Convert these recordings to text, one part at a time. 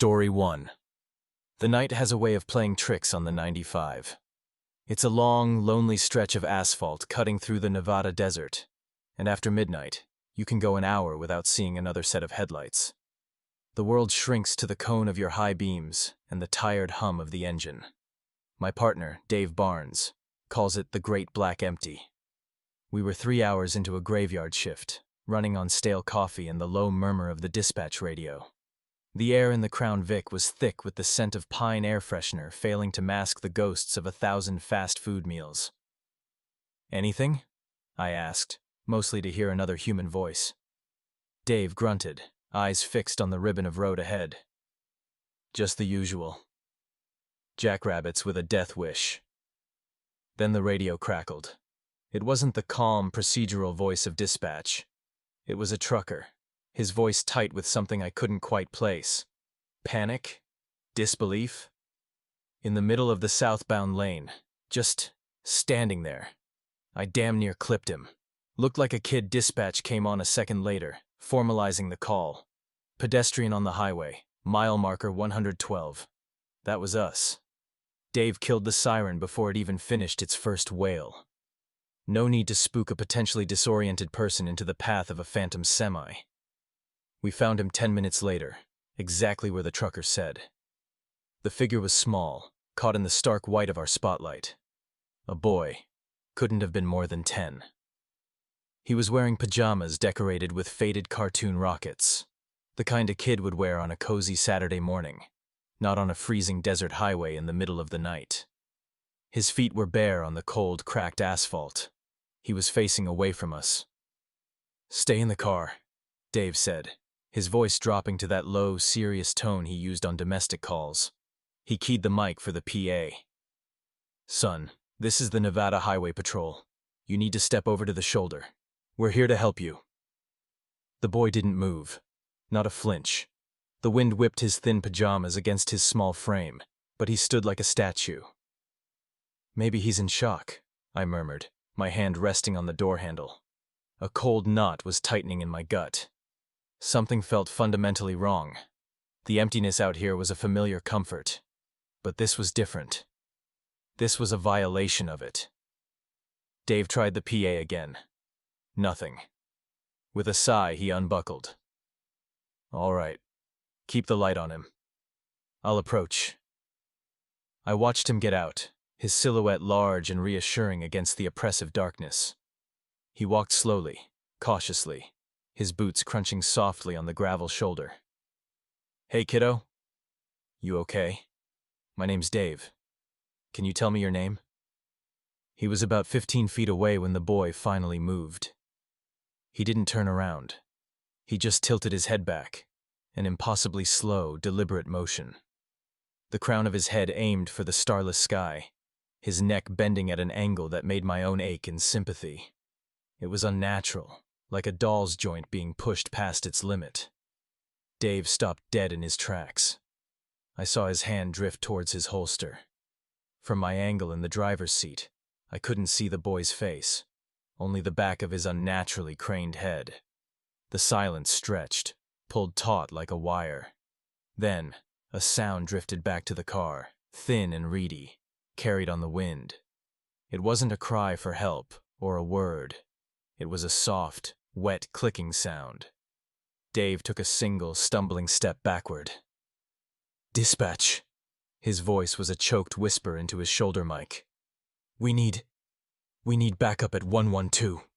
Story 1. The night has a way of playing tricks on the 95. It's a long, lonely stretch of asphalt cutting through the Nevada desert, and after midnight, you can go an hour without seeing another set of headlights. The world shrinks to the cone of your high beams and the tired hum of the engine. My partner, Dave Barnes, calls it the Great Black Empty. We were 3 hours into a graveyard shift, running on stale coffee and the low murmur of the dispatch radio. The air in the Crown Vic was thick with the scent of pine air freshener failing to mask the ghosts of 1,000 fast food meals. "Anything?" I asked, mostly to hear another human voice. Dave grunted, eyes fixed on the ribbon of road ahead. "Just the usual. Jackrabbits with a death wish." Then the radio crackled. It wasn't the calm, procedural voice of dispatch. It was a trucker, his voice tight with something I couldn't quite place. Panic? Disbelief? In the middle of the southbound lane, just standing there. I damn near clipped him. Looked like a kid. Dispatch came on a second later, formalizing the call. "Pedestrian on the highway, mile marker 112. That was us. Dave killed the siren before it even finished its first wail. No need to spook a potentially disoriented person into the path of a phantom semi. We found him 10 minutes later, exactly where the trucker said. The figure was small, caught in the stark white of our spotlight. A boy. Couldn't have been more than 10. He was wearing pajamas decorated with faded cartoon rockets. The kind a kid would wear on a cozy Saturday morning, not on a freezing desert highway in the middle of the night. His feet were bare on the cold, cracked asphalt. He was facing away from us. "Stay in the car," Dave said, his voice dropping to that low, serious tone he used on domestic calls. He keyed the mic for the PA. "Son, this is the Nevada Highway Patrol. You need to step over to the shoulder. We're here to help you." The boy didn't move. Not a flinch. The wind whipped his thin pajamas against his small frame, but he stood like a statue. "Maybe he's in shock," I murmured, my hand resting on the door handle. A cold knot was tightening in my gut. Something felt fundamentally wrong. The emptiness out here was a familiar comfort, but this was different. This was a violation of it. Dave tried the PA again. Nothing. With a sigh, he unbuckled. "All right. Keep the light on him. I'll approach." I watched him get out, his silhouette large and reassuring against the oppressive darkness. He walked slowly, cautiously, his boots crunching softly on the gravel shoulder. "Hey, kiddo. You okay? My name's Dave. Can you tell me your name?" He was about 15 feet away when the boy finally moved. He didn't turn around. He just tilted his head back, an impossibly slow, deliberate motion. The crown of his head aimed for the starless sky, his neck bending at an angle that made my own ache in sympathy. It was unnatural, like a doll's joint being pushed past its limit. Dave stopped dead in his tracks. I saw his hand drift towards his holster. From my angle in the driver's seat, I couldn't see the boy's face, only the back of his unnaturally craned head. The silence stretched, pulled taut like a wire. Then, a sound drifted back to the car, thin and reedy, carried on the wind. It wasn't a cry for help or a word. It was a soft, wet clicking sound. Dave took a single, stumbling step backward. "Dispatch." His voice was a choked whisper into his shoulder mic. We need backup at 112.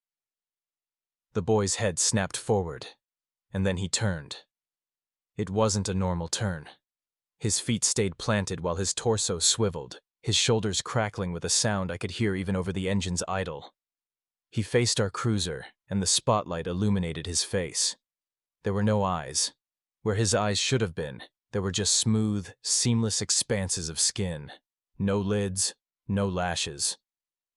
The boy's head snapped forward, and then he turned. It wasn't a normal turn. His feet stayed planted while his torso swiveled, his shoulders crackling with a sound I could hear even over the engine's idle. He faced our cruiser, and the spotlight illuminated his face. There were no eyes. Where his eyes should have been, there were just smooth, seamless expanses of skin. No lids, no lashes.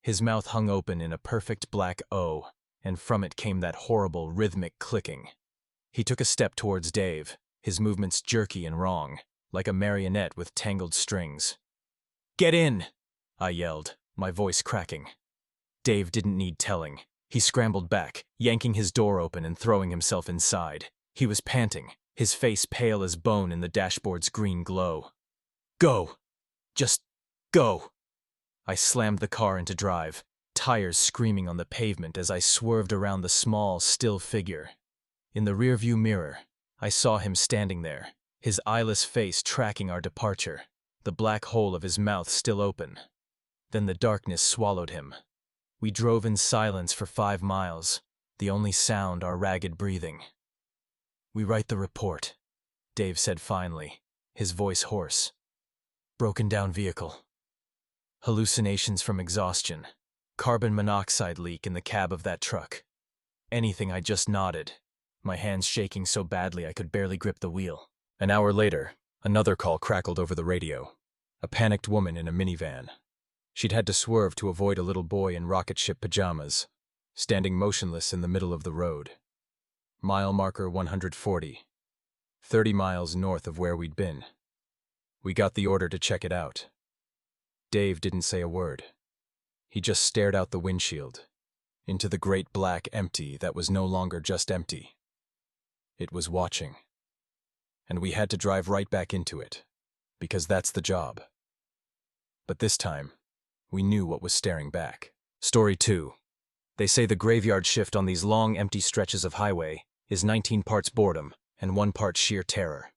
His mouth hung open in a perfect black O, and from it came that horrible, rhythmic clicking. He took a step towards Dave, his movements jerky and wrong, like a marionette with tangled strings. "Get in!" I yelled, my voice cracking. Dave didn't need telling. He scrambled back, yanking his door open and throwing himself inside. He was panting, his face pale as bone in the dashboard's green glow. Go! Just go! I slammed the car into drive, tires screaming on the pavement as I swerved around the small, still figure. In the rearview mirror, I saw him standing there, his eyeless face tracking our departure, the black hole of his mouth still open. Then the darkness swallowed him. We drove in silence for 5 miles, the only sound our ragged breathing. "We write the report," Dave said finally, his voice hoarse. "Broken down vehicle. Hallucinations from exhaustion. Carbon monoxide leak in the cab of that truck." Anything, I just nodded, my hands shaking so badly I could barely grip the wheel. An hour later, another call crackled over the radio. A panicked woman in a minivan. She'd had to swerve to avoid a little boy in rocket ship pajamas, standing motionless in the middle of the road. Mile marker 140, 30 miles north of where we'd been. We got the order to check it out. Dave didn't say a word. He just stared out the windshield, into the great black empty that was no longer just empty. It was watching. And we had to drive right back into it, because that's the job. But this time, we knew what was staring back. Story 2. They say the graveyard shift on these long, empty stretches of highway is 19 parts boredom and 1 part sheer terror.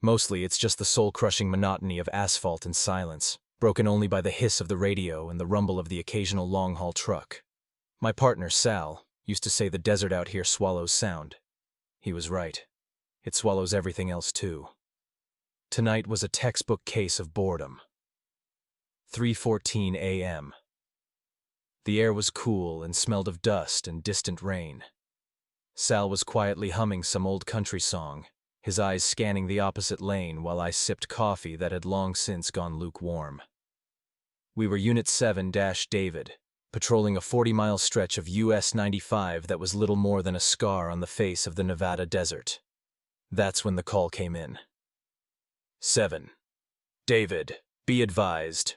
Mostly, it's just the soul-crushing monotony of asphalt and silence, broken only by the hiss of the radio and the rumble of the occasional long-haul truck. My partner, Sal, used to say the desert out here swallows sound. He was right. It swallows everything else, too. Tonight was a textbook case of boredom. 3:14 a.m. The air was cool and smelled of dust and distant rain. Sal was quietly humming some old country song, his eyes scanning the opposite lane while I sipped coffee that had long since gone lukewarm. We were Unit 7-David, patrolling a 40-mile stretch of US 95 that was little more than a scar on the face of the Nevada desert. That's when the call came in. 7. "David, be advised,"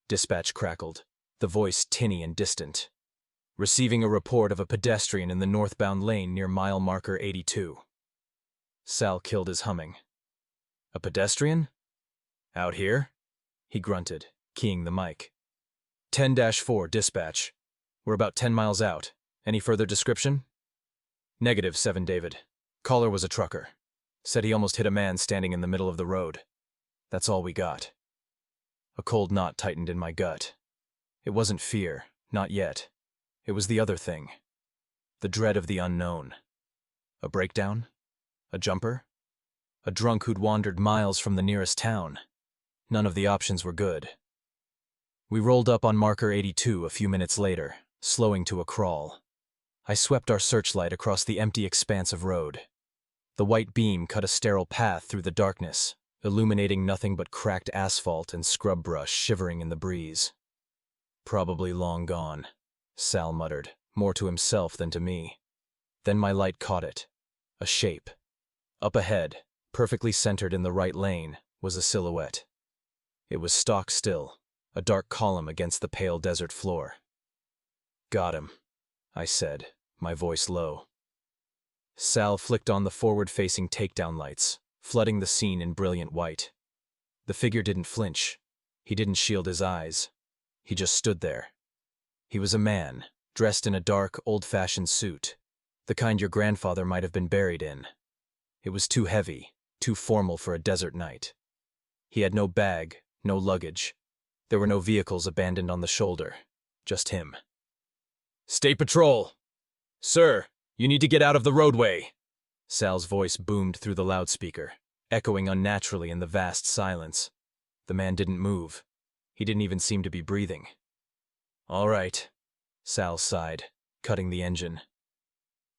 dispatch crackled, the voice tinny and distant. "Receiving a report of a pedestrian in the northbound lane near mile marker 82. Sal killed his humming. "A pedestrian? Out here?" he grunted, keying the mic. 10-4, dispatch. We're about 10 miles out. Any further description? Negative, 7 David. Caller was a trucker. Said he almost hit a man standing in the middle of the road. That's all we got. A cold knot tightened in my gut. It wasn't fear, not yet. It was the other thing. The dread of the unknown. A breakdown? A jumper? A drunk who'd wandered miles from the nearest town? None of the options were good. We rolled up on marker 82 a few minutes later, slowing to a crawl. I swept our searchlight across the empty expanse of road. The white beam cut a sterile path through the darkness, illuminating nothing but cracked asphalt and scrub brush shivering in the breeze. "Probably long gone," Sal muttered, more to himself than to me. Then my light caught it. A shape. Up ahead, perfectly centered in the right lane, was a silhouette. It was stock still, a dark column against the pale desert floor. "Got him," I said, my voice low. Sal flicked on the forward-facing takedown lights, flooding the scene in brilliant white. The figure didn't flinch. He didn't shield his eyes. He just stood there. He was a man, dressed in a dark, old-fashioned suit, the kind your grandfather might have been buried in. It was too heavy, too formal for a desert night. He had no bag, no luggage. There were no vehicles abandoned on the shoulder. Just him. "State Patrol! Sir, you need to get out of the roadway!" Sal's voice boomed through the loudspeaker, echoing unnaturally in the vast silence. The man didn't move. He didn't even seem to be breathing. "All right," Sal sighed, cutting the engine.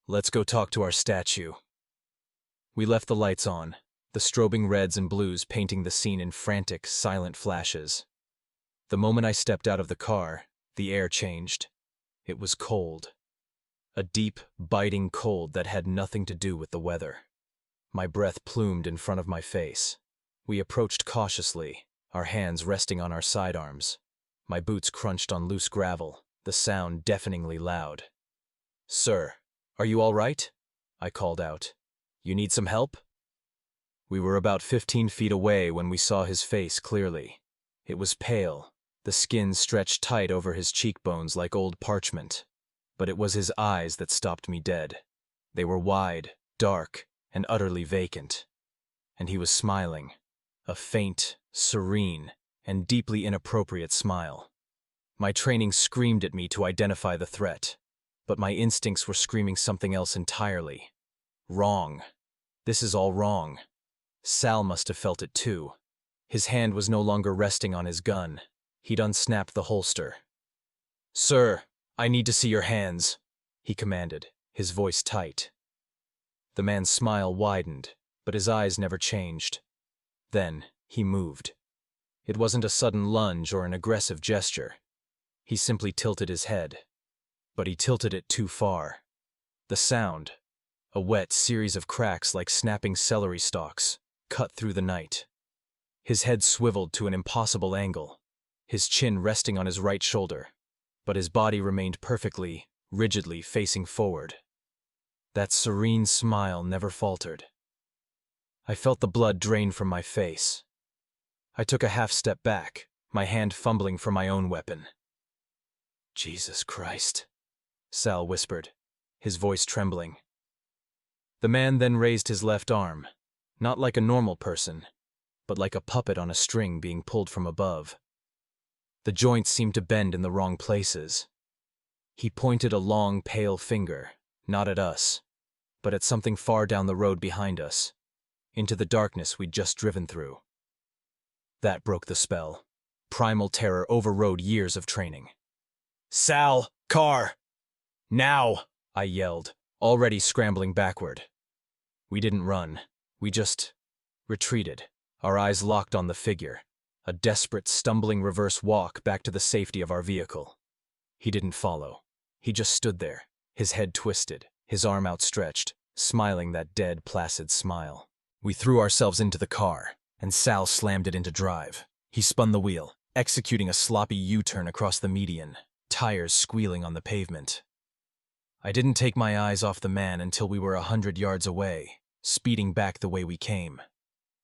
"Let's go talk to our statue." We left the lights on, the strobing reds and blues painting the scene in frantic, silent flashes. The moment I stepped out of the car, the air changed. It was cold. A deep, biting cold that had nothing to do with the weather. My breath plumed in front of my face. We approached cautiously, our hands resting on our sidearms. My boots crunched on loose gravel, the sound deafeningly loud. "Sir, are you all right?" I called out. "You need some help?" We were about 15 feet away when we saw his face clearly. It was pale, the skin stretched tight over his cheekbones like old parchment. But it was his eyes that stopped me dead. They were wide, dark, and utterly vacant. And he was smiling, a faint, serene, and deeply inappropriate smile. My training screamed at me to identify the threat, but my instincts were screaming something else entirely. Wrong. This is all wrong. Sal must have felt it too. His hand was no longer resting on his gun. He'd unsnapped the holster. "Sir, I need to see your hands," he commanded, his voice tight. The man's smile widened, but his eyes never changed. Then he moved. It wasn't a sudden lunge or an aggressive gesture. He simply tilted his head. But he tilted it too far. The sound, a wet series of cracks like snapping celery stalks, cut through the night. His head swiveled to an impossible angle, his chin resting on his right shoulder, but his body remained perfectly, rigidly facing forward. That serene smile never faltered. I felt the blood drain from my face. I took a half step back, my hand fumbling for my own weapon. "Jesus Christ," Sal whispered, his voice trembling. The man then raised his left arm, not like a normal person, but like a puppet on a string being pulled from above. The joints seemed to bend in the wrong places. He pointed a long, pale finger, not at us, but at something far down the road behind us, into the darkness we'd just driven through. That broke the spell. Primal terror overrode years of training. "Sal, car! Now!" I yelled, already scrambling backward. We didn't run. We just retreated, our eyes locked on the figure, a desperate, stumbling reverse walk back to the safety of our vehicle. He didn't follow. He just stood there, his head twisted, his arm outstretched, smiling that dead, placid smile. We threw ourselves into the car, and Sal slammed it into drive. He spun the wheel, executing a sloppy U-turn across the median, tires squealing on the pavement. I didn't take my eyes off the man until we were 100 yards away, speeding back the way we came.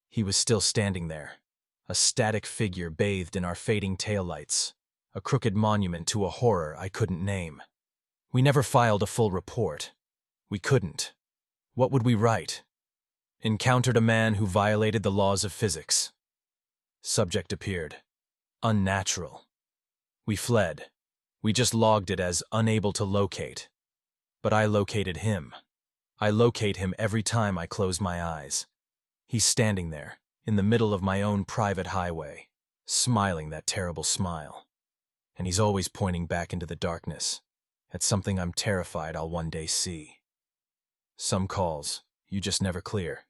He was still standing there, a static figure bathed in our fading taillights, a crooked monument to a horror I couldn't name. We never filed a full report. We couldn't. What would we write? Encountered a man who violated the laws of physics. Subject appeared. Unnatural. We fled. We just logged it as unable to locate. But I located him. I locate him every time I close my eyes. He's standing there, in the middle of my own private highway, smiling that terrible smile. And he's always pointing back into the darkness, at something I'm terrified I'll one day see. Some calls, you just never clear.